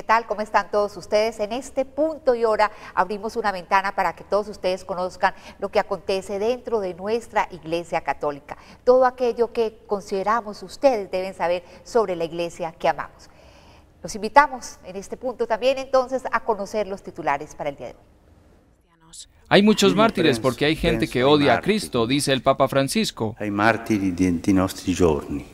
tal? ¿Cómo están todos ustedes? En este punto y hora abrimos una ventana para que todos ustedes conozcan lo que acontece dentro de nuestra Iglesia Católica. Todo aquello que consideramos ustedes deben saber sobre la Iglesia que amamos. Los invitamos en este punto también entonces a conocer los titulares para el día de hoy. Hay muchos mártires porque hay gente que odia a Cristo, dice el Papa Francisco. Hay mártires de nuestros giorni.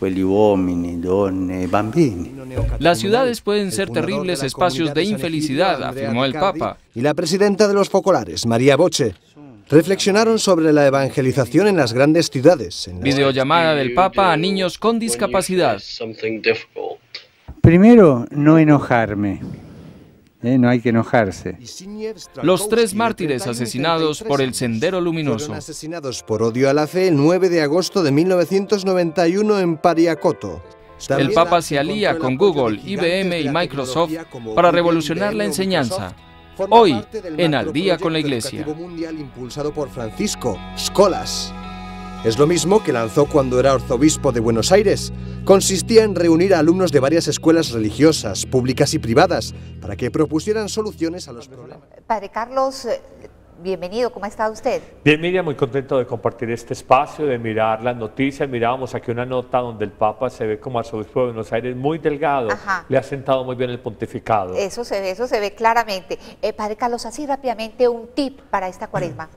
Quelli uomini, donne, bambini. Las ciudades pueden ser terribles espacios de infelicidad, afirmó el Papa. Y la presidenta de los Focolares, María Boche, reflexionaron sobre la evangelización en las grandes ciudades. Videollamada del Papa a niños con discapacidad. Primero, no enojarme. No hay que enojarse. Los 3 mártires asesinados por el Sendero Luminoso. Fueron asesinados por odio a la fe el 9 de agosto de 1991 en Pariacoto. El Papa se alía con Google, IBM y Microsoft para revolucionar la enseñanza. Hoy, en Al Día con la Iglesia. Mundial impulsado por Francisco, Scholas. Es lo mismo que lanzó cuando era arzobispo de Buenos Aires. Consistía en reunir a alumnos de varias escuelas religiosas, públicas y privadas, para que propusieran soluciones a los problemas. Padre Carlos, bienvenido, ¿cómo está usted? Bien, Miriam, muy contento de compartir este espacio, de mirar las noticias. Mirábamos aquí una nota donde el Papa se ve como arzobispo de Buenos Aires muy delgado. Ajá. Le ha sentado muy bien el pontificado. Eso se ve claramente. Padre Carlos, así rápidamente un tip para esta cuaresma.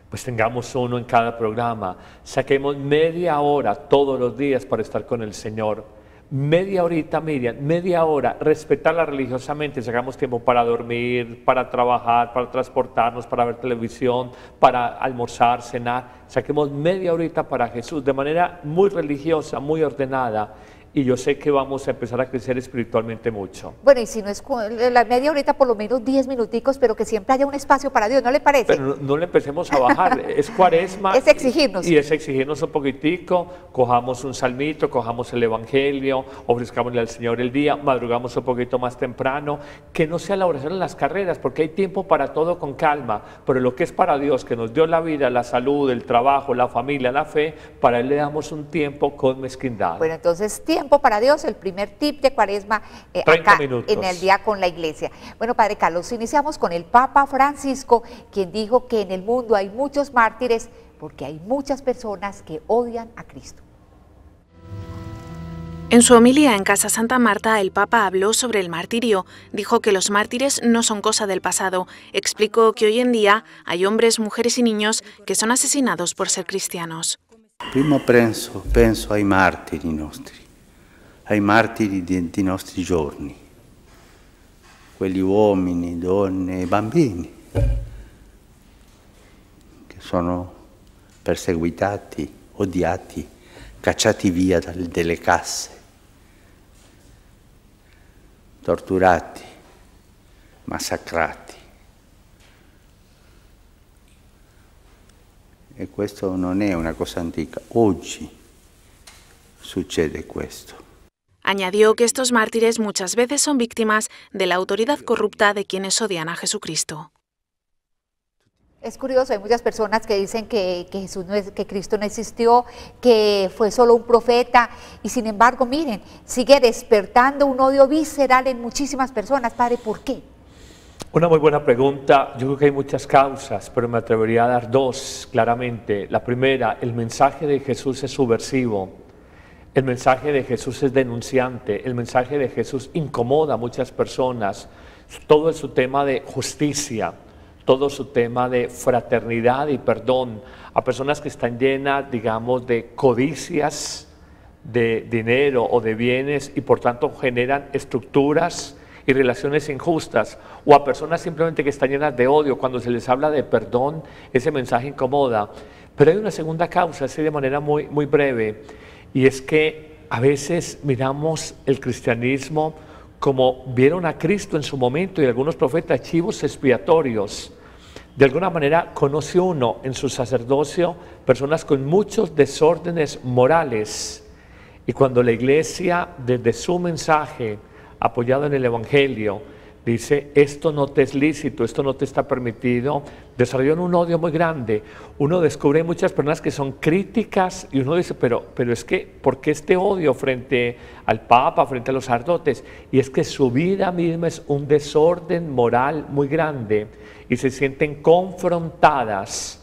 Pues tengamos uno en cada programa, saquemos media hora todos los días para estar con el Señor. Media horita, Miriam, media hora, respetarla religiosamente, sacamos tiempo para dormir, para trabajar, para transportarnos, para ver televisión, para almorzar, cenar. Saquemos media horita para Jesús de manera muy religiosa, muy ordenada. Y yo sé que vamos a empezar a crecer espiritualmente mucho. Bueno, y si no es la media horita, por lo menos 10 minuticos, pero que siempre haya un espacio para Dios, ¿no le parece? Pero no le empecemos a bajar, es cuaresma. Es exigirnos. Y es exigirnos un poquitico, cojamos un salmito, cojamos el evangelio, ofrezcámosle al Señor el día, madrugamos un poquito más temprano, que no sea la oración en las carreras, porque hay tiempo para todo con calma, pero lo que es para Dios, que nos dio la vida, la salud, el trabajo, la familia, la fe, para Él le damos un tiempo con mezquindad. Bueno, entonces tiempo para Dios, el primer tip de cuaresma 30 acá minutos. en el Día con la Iglesia. Bueno, Padre Carlos, iniciamos con el Papa Francisco, quien dijo que en el mundo hay muchos mártires porque hay muchas personas que odian a Cristo. En su homilía en Casa Santa Marta, el Papa habló sobre el martirio. Dijo que los mártires no son cosa del pasado. Explicó que hoy en día hay hombres, mujeres y niños que son asesinados por ser cristianos. Prima penso ai martiri nostri, ai martiri di nostri giorni, quelli uomini, donne, bambini, che sono perseguitati, odiati, cacciati via dalle casse, torturati, massacrati. E questo non è una cosa antica, oggi succede questo. Añadió que estos mártires muchas veces son víctimas de la autoridad corrupta de quienes odian a Jesucristo. Es curioso, hay muchas personas que dicen que Cristo no existió, que fue solo un profeta, y sin embargo, miren, sigue despertando un odio visceral en muchísimas personas. Padre, ¿por qué? Una muy buena pregunta. Yo creo que hay muchas causas, pero me atrevería a dar 2 claramente. La primera, el mensaje de Jesús es subversivo. El mensaje de Jesús es denunciante. El mensaje de Jesús incomoda a muchas personas. Todo es su tema de justicia, todo su tema de fraternidad y perdón a personas que están llenas, digamos, de codicias, de dinero o de bienes y por tanto generan estructuras y relaciones injustas, o a personas simplemente que están llenas de odio. Cuando se les habla de perdón, ese mensaje incomoda. Pero hay una segunda causa, así de manera muy breve, y es que a veces miramos el cristianismo como vieron a Cristo en su momento y algunos profetas, chivos expiatorios. De alguna manera conoce uno en su sacerdocio personas con muchos desórdenes morales, y cuando la Iglesia desde su mensaje apoyado en el Evangelio dice, esto no te es lícito, esto no te está permitido, desarrollan un odio muy grande. Uno descubre muchas personas que son críticas y uno dice, pero es que, ¿por qué este odio frente al Papa, frente a los sacerdotes? Y es que su vida misma es un desorden moral muy grande y se sienten confrontadas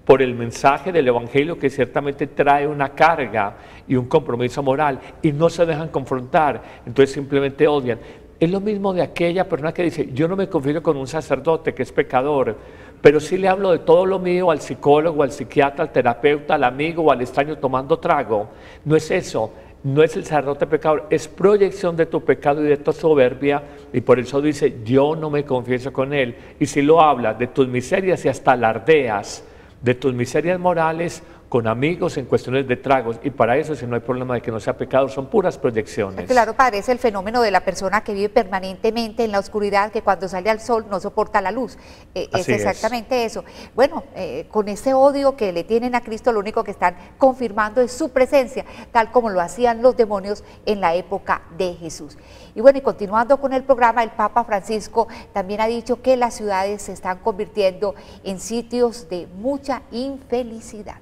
por el mensaje del Evangelio, que ciertamente trae una carga y un compromiso moral, y no se dejan confrontar, entonces simplemente odian. Es lo mismo de aquella persona que dice, yo no me confío con un sacerdote que es pecador, pero sí le hablo de todo lo mío al psicólogo, al psiquiatra, al terapeuta, al amigo o al extraño tomando trago. No es eso, no es el sacerdote pecador, es proyección de tu pecado y de tu soberbia, y por eso dice, yo no me confieso con él. Y si lo hablas de tus miserias y hasta alardeas de tus miserias morales con amigos en cuestiones de tragos, y para eso, si no hay problema de que no sea pecado, son puras proyecciones. Claro, padre, es el fenómeno de la persona que vive permanentemente en la oscuridad, que cuando sale al sol no soporta la luz. Es exactamente eso. Bueno, con ese odio que le tienen a Cristo, lo único que están confirmando es su presencia, tal como lo hacían los demonios en la época de Jesús. Y bueno, y continuando con el programa, el Papa Francisco también ha dicho que las ciudades se están convirtiendo en sitios de mucha infelicidad.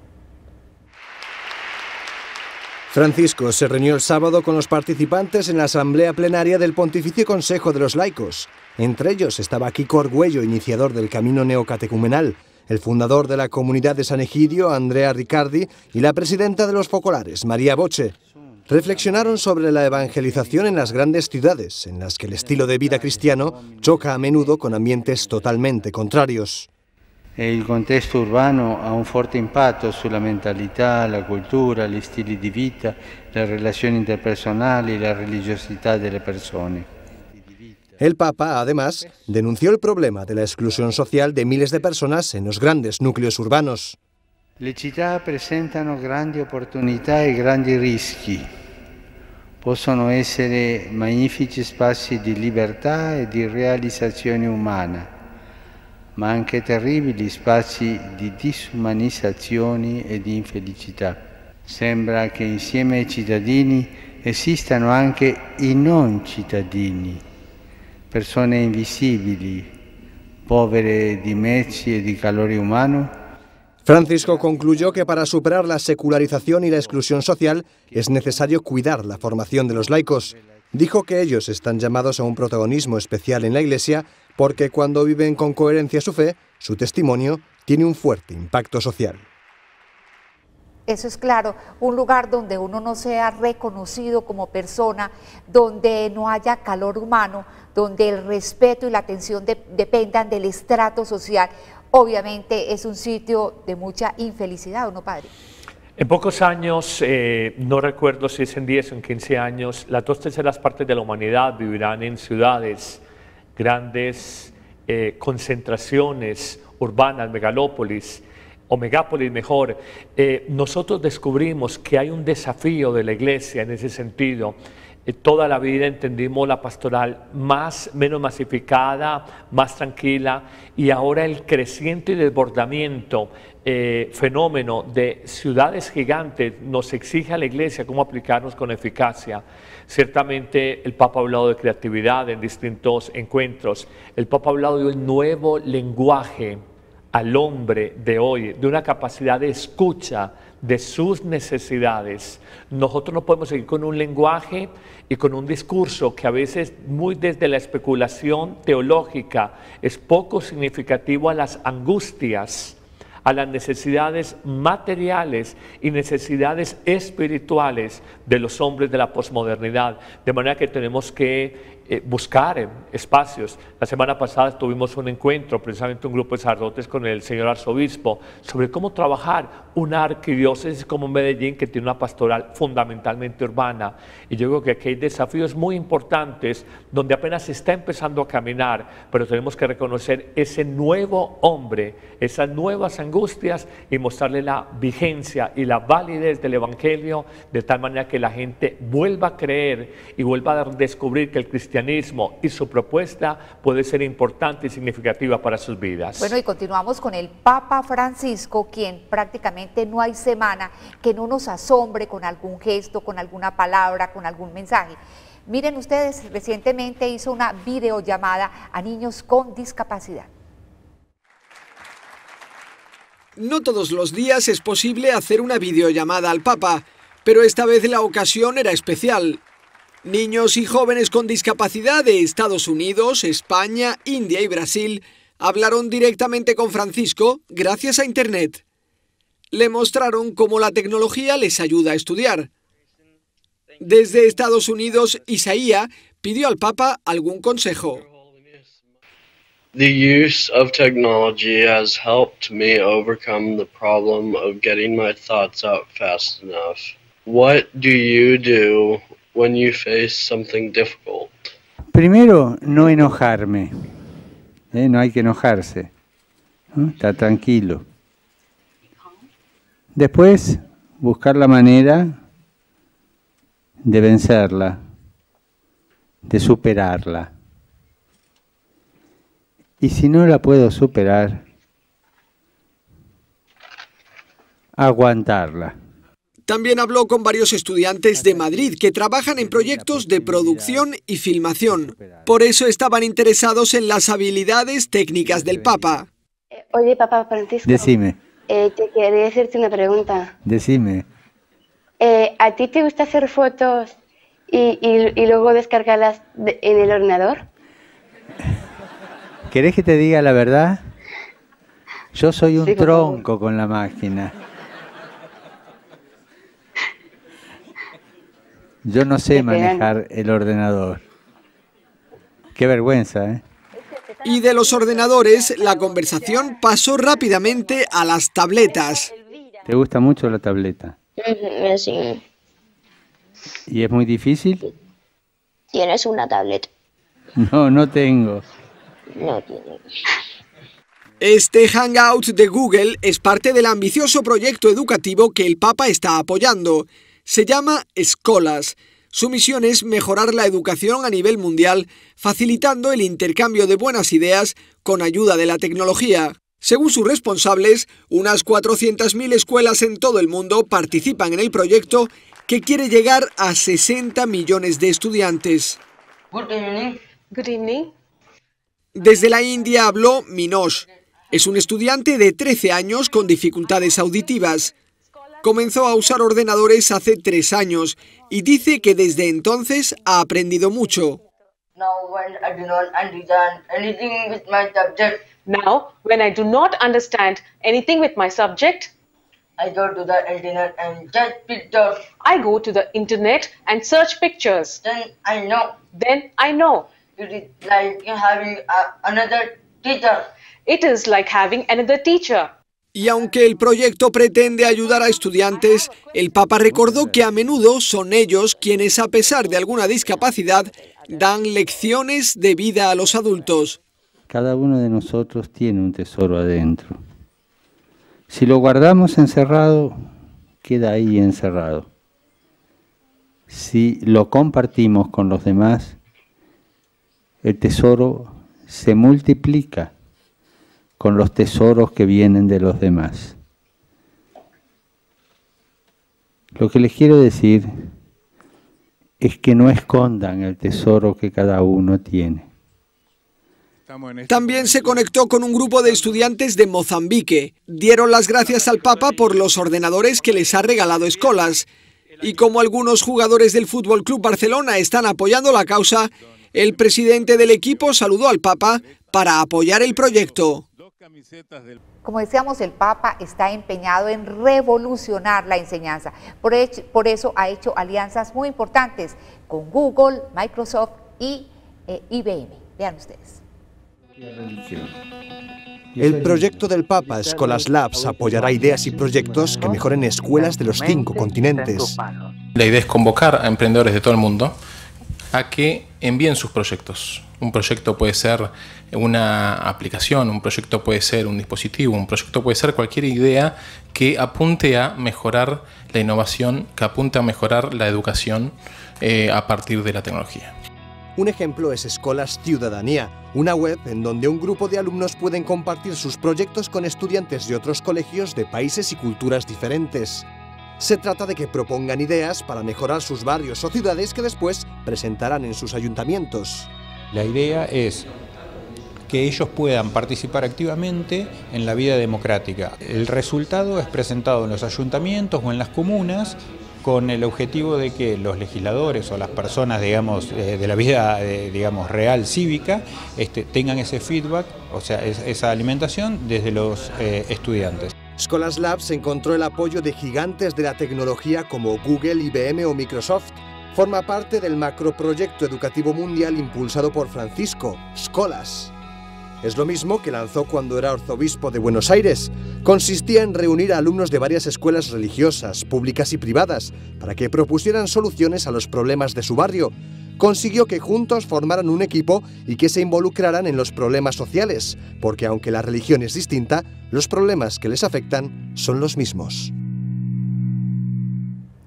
Francisco se reunió el sábado con los participantes en la asamblea plenaria del Pontificio Consejo de los Laicos. Entre ellos estaba Kiko Argüello, iniciador del camino neocatecumenal, el fundador de la comunidad de San Egidio, Andrea Riccardi, y la presidenta de los Focolares, María Boche. Reflexionaron sobre la evangelización en las grandes ciudades, en las que el estilo de vida cristiano choca a menudo con ambientes totalmente contrarios. Il contesto urbano ha un forte impatto sulla mentalità, la cultura, gli stili di vita, le relazioni interpersonali, la religiosità delle persone. El Papa, además, denunció el problema de la exclusión social de miles de personas en los grandes núcleos urbanos. Le città presentano grandi opportunità e grandi rischi. Possono essere magnifici spazi di libertà e di realizzazione umana, ma anche terribili spazi di disumanizzazione e di infelicità. Sembra che insieme ai cittadini esistano anche i non cittadini, persone invisibili, povere di mezzi e di calore umano. Francisco concluyó que para superar la secularización y la exclusión social es necesario cuidar la formación de los laicos. Dijo que ellos están llamados a un protagonismo especial en la Iglesia porque cuando viven con coherencia su fe, su testimonio tiene un fuerte impacto social. Eso es claro, un lugar donde uno no sea reconocido como persona, donde no haya calor humano, donde el respeto y la atención dependan del estrato social, obviamente es un sitio de mucha infelicidad, ¿o no, padre? En pocos años, no recuerdo si es en 10 o en 15 años, las 2/3 partes de la humanidad vivirán en ciudades, grandes concentraciones urbanas, megalópolis, o megápolis mejor. Nosotros descubrimos que hay un desafío de la Iglesia en ese sentido. Toda la vida entendimos la pastoral menos masificada, más tranquila, y ahora el creciente y desbordamiento fenómeno de ciudades gigantes nos exige a la Iglesia cómo aplicarnos con eficacia. Ciertamente el Papa ha hablado de creatividad en distintos encuentros, el Papa ha hablado de un nuevo lenguaje al hombre de hoy, de una capacidad de escucha de sus necesidades. Nosotros no podemos seguir con un lenguaje y con un discurso que a veces muy desde la especulación teológica es poco significativo a las angustias, a las necesidades materiales y necesidades espirituales de los hombres de la posmodernidad, de manera que tenemos que buscar espacios. La semana pasada tuvimos un encuentro, precisamente un grupo de sacerdotes con el señor arzobispo, sobre cómo trabajar una arquidiócesis como Medellín, que tiene una pastoral fundamentalmente urbana. Y yo creo que aquí hay desafíos muy importantes donde apenas se está empezando a caminar, pero tenemos que reconocer ese nuevo hombre, esas nuevas angustias y mostrarle la vigencia y la validez del Evangelio, de tal manera que la gente vuelva a creer y vuelva a descubrir que el cristianismo y su propuesta puede ser importante y significativa para sus vidas. Bueno, y continuamos con el Papa Francisco, quien prácticamente no hay semana que no nos asombre con algún gesto, con alguna palabra, con algún mensaje. Miren ustedes, recientemente hizo una videollamada a niños con discapacidad. No todos los días es posible hacer una videollamada al Papa, pero esta vez la ocasión era especial. Niños y jóvenes con discapacidad de Estados Unidos, España, India y Brasil hablaron directamente con Francisco gracias a Internet. Le mostraron cómo la tecnología les ayuda a estudiar. Desde Estados Unidos, Isaía pidió al Papa algún consejo. The use of technology has helped me overcome the problem of getting my thoughts out fast enough. What do you do when you face something difficult? Primero, no enojarme. No hay que enojarse. Está tranquilo. Después, buscar la manera de vencerla, de superarla. Y si no la puedo superar, aguantarla. También habló con varios estudiantes de Madrid que trabajan en proyectos de producción y filmación. Por eso estaban interesados en las habilidades técnicas del Papa. Oye, Papa Francisco. Decime. Te quería hacerte una pregunta. Decime. ¿A ti te gusta hacer fotos y luego descargarlas en el ordenador? ¿Querés que te diga la verdad? Yo soy un tronco con la máquina. Yo no sé manejar el ordenador. Qué vergüenza, ¿eh? Y de los ordenadores, la conversación pasó rápidamente a las tabletas. ¿Te gusta mucho la tableta? Sí. ¿Y es muy difícil? ¿Tienes una tableta? No, no tengo. No tiene. Este Hangout de Google es parte del ambicioso proyecto educativo que el Papa está apoyando. Se llama Escolas. Su misión es mejorar la educación a nivel mundial, facilitando el intercambio de buenas ideas con ayuda de la tecnología. Según sus responsables, unas 400.000 escuelas en todo el mundo participan en el proyecto que quiere llegar a 60 millones de estudiantes. Good evening. Good evening. Desde la India habló Minosh. Es un estudiante de 13 años con dificultades auditivas. Comenzó a usar ordenadores hace 3 años y dice que desde entonces ha aprendido mucho. Now, when I do not understand anything with my subject, I go to the internet and search pictures. Then I know. It is like having another teacher. It is like having another teacher. Y aunque el proyecto pretende ayudar a estudiantes, el Papa recordó que a menudo son ellos quienes, a pesar de alguna discapacidad, dan lecciones de vida a los adultos. Cada uno de nosotros tiene un tesoro adentro. Si lo guardamos encerrado, queda ahí encerrado. Si lo compartimos con los demás, el tesoro se multiplica con los tesoros que vienen de los demás. Lo que les quiero decir es que no escondan el tesoro que cada uno tiene. También se conectó con un grupo de estudiantes de Mozambique. Dieron las gracias al Papa por los ordenadores que les ha regalado Escolas. Y como algunos jugadores del Fútbol Club Barcelona están apoyando la causa, el presidente del equipo saludó al Papa para apoyar el proyecto. Como decíamos, el Papa está empeñado en revolucionar la enseñanza. Por eso ha hecho alianzas muy importantes con Google, Microsoft y IBM. Vean ustedes. El proyecto del Papa, Escolas Labs, apoyará ideas y proyectos que mejoren escuelas de los 5 continentes. La idea es convocar a emprendedores de todo el mundo a que envíen sus proyectos. Un proyecto puede ser una aplicación, un proyecto puede ser un dispositivo, un proyecto puede ser cualquier idea que apunte a mejorar la innovación, que apunte a mejorar la educación a partir de la tecnología. Un ejemplo es Escolas Ciudadanía, una web en donde un grupo de alumnos pueden compartir sus proyectos con estudiantes de otros colegios de países y culturas diferentes. Se trata de que propongan ideas para mejorar sus barrios o ciudades que después presentarán en sus ayuntamientos. La idea es que ellos puedan participar activamente en la vida democrática. El resultado es presentado en los ayuntamientos o en las comunas con el objetivo de que los legisladores o las personas, digamos, de la vida, digamos, real cívica, tengan ese feedback, o sea, esa alimentación desde los estudiantes. Scholars Labs encontró el apoyo de gigantes de la tecnología como Google, IBM o Microsoft. Forma parte del macroproyecto educativo mundial impulsado por Francisco, Scholars. Es lo mismo que lanzó cuando era arzobispo de Buenos Aires. Consistía en reunir a alumnos de varias escuelas religiosas, públicas y privadas, para que propusieran soluciones a los problemas de su barrio. Consiguió que juntos formaran un equipo y que se involucraran en los problemas sociales, porque aunque la religión es distinta, los problemas que les afectan son los mismos.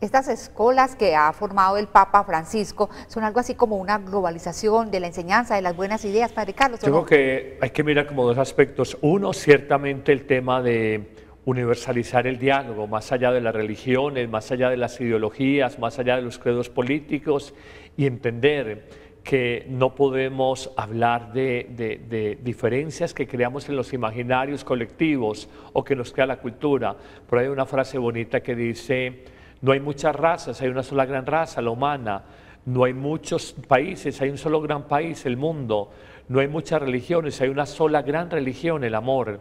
Estas escuelas que ha formado el Papa Francisco son algo así como una globalización de la enseñanza, de las buenas ideas, Padre Carlos. Yo creo que hay que mirar como dos aspectos. Uno, ciertamente el tema de universalizar el diálogo, más allá de las religiones, más allá de las ideologías, más allá de los credos políticos, y entender que no podemos hablar de diferencias que creamos en los imaginarios colectivos o que nos crea la cultura. Por ahí hay una frase bonita que dice: no hay muchas razas, hay una sola gran raza, la humana. No hay muchos países, hay un solo gran país, el mundo. No hay muchas religiones, hay una sola gran religión, el amor.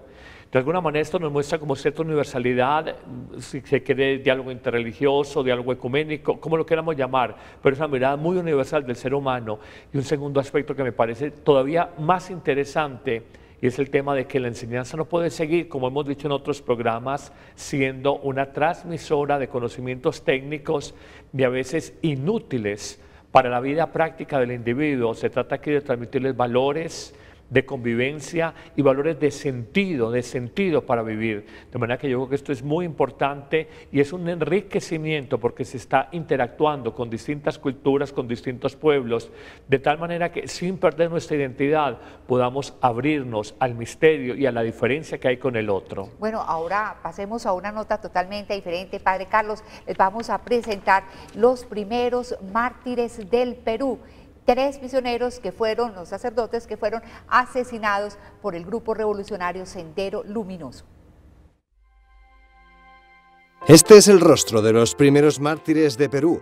De alguna manera esto nos muestra como cierta universalidad, si se quiere, diálogo interreligioso, diálogo ecuménico, como lo queramos llamar, pero es una mirada muy universal del ser humano. Y un segundo aspecto que me parece todavía más interesante, y es el tema de que la enseñanza no puede seguir, como hemos dicho en otros programas, siendo una transmisora de conocimientos técnicos y a veces inútiles para la vida práctica del individuo. Se trata aquí de transmitirles valores de convivencia y valores de sentido para vivir. De manera que yo creo que esto es muy importante y es un enriquecimiento porque se está interactuando con distintas culturas, con distintos pueblos, de tal manera que sin perder nuestra identidad podamos abrirnos al misterio y a la diferencia que hay con el otro. Bueno, ahora pasemos a una nota totalmente diferente, Padre Carlos. Les vamos a presentar los primeros mártires del Perú. 3 misioneros que fueron, los sacerdotes que fueron asesinados por el grupo revolucionario Sendero Luminoso. Este es el rostro de los primeros mártires de Perú.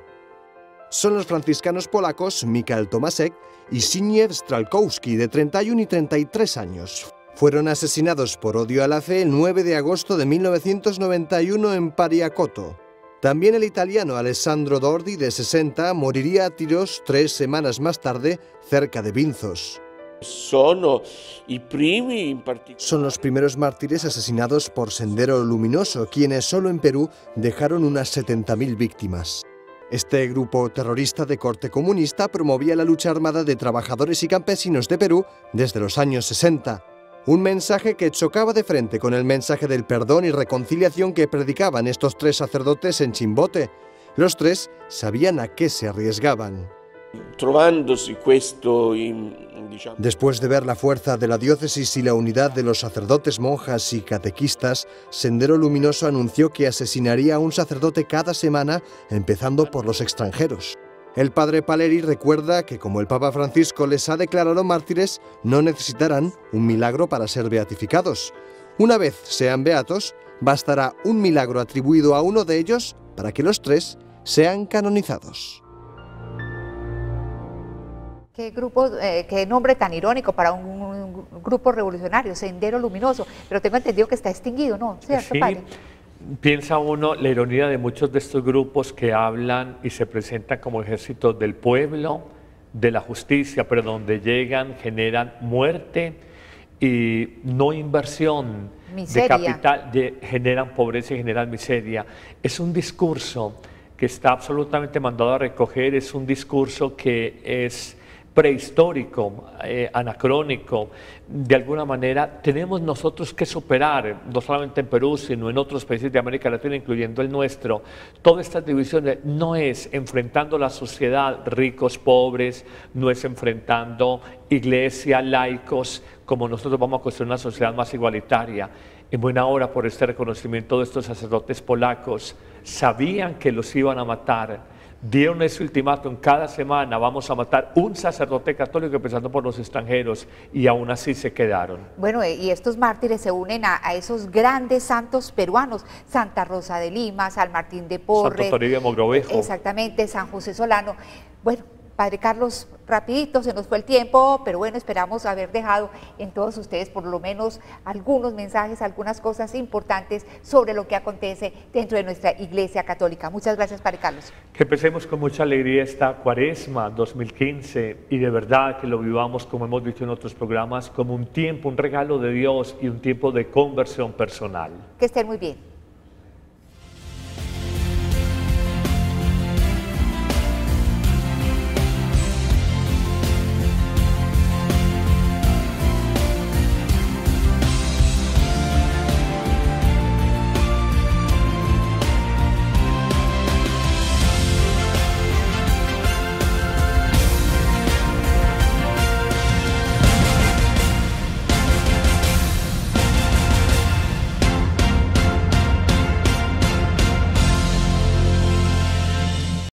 Son los franciscanos polacos Michał Tomasek y Zbigniew Stralkowski, de 31 y 33 años. Fueron asesinados por odio a la fe el 9 de agosto de 1991 en Pariacoto. También el italiano Alessandro Dordi, de 60, moriría a tiros 3 semanas más tarde cerca de Vinzos. Son los primeros mártires asesinados por Sendero Luminoso, quienes solo en Perú dejaron unas 70.000 víctimas. Este grupo terrorista de corte comunista promovía la lucha armada de trabajadores y campesinos de Perú desde los años 60. Un mensaje que chocaba de frente con el mensaje del perdón y reconciliación que predicaban estos 3 sacerdotes en Chimbote. Los 3 sabían a qué se arriesgaban. Después de ver la fuerza de la diócesis y la unidad de los sacerdotes, monjas y catequistas, Sendero Luminoso anunció que asesinaría a un sacerdote cada semana, empezando por los extranjeros. El padre Paleri recuerda que como el Papa Francisco les ha declarado mártires, no necesitarán un milagro para ser beatificados. Una vez sean beatos, bastará un milagro atribuido a uno de ellos para que los 3 sean canonizados. Qué nombre tan irónico para un grupo revolucionario, Sendero Luminoso, pero tengo entendido que está extinguido, ¿no? ¿Cierto, padre? Piensa uno la ironía de muchos de estos grupos que hablan y se presentan como ejércitos del pueblo, de la justicia, pero donde llegan generan muerte y no inversión de capital, generan pobreza y generan miseria. Es un discurso que está absolutamente mandado a recoger, es un discurso que es prehistórico, anacrónico. De alguna manera tenemos nosotros que superar, no solamente en Perú, sino en otros países de América Latina, incluyendo el nuestro, todas estas divisiones. No es enfrentando la sociedad, ricos, pobres, no es enfrentando iglesia, laicos, como nosotros vamos a construir una sociedad más igualitaria. en buena hora por este reconocimiento de estos sacerdotes polacos. Sabían que los iban a matar. Dieron ese ultimátum: cada semana vamos a matar un sacerdote católico, empezando por los extranjeros, y aún así se quedaron. Bueno, y estos mártires se unen a esos grandes santos peruanos: Santa Rosa de Lima, San Martín de Porres, Santo Toribio de Mogrovejo. Exactamente, San José Solano. Bueno, Padre Carlos, rapidito se nos fue el tiempo, pero bueno, esperamos haber dejado en todos ustedes por lo menos algunos mensajes, algunas cosas importantes sobre lo que acontece dentro de nuestra Iglesia Católica. Muchas gracias, Padre Carlos. Que empecemos con mucha alegría esta Cuaresma 2015 y de verdad que lo vivamos, como hemos dicho en otros programas, como un tiempo, un regalo de Dios y un tiempo de conversión personal. Que estén muy bien.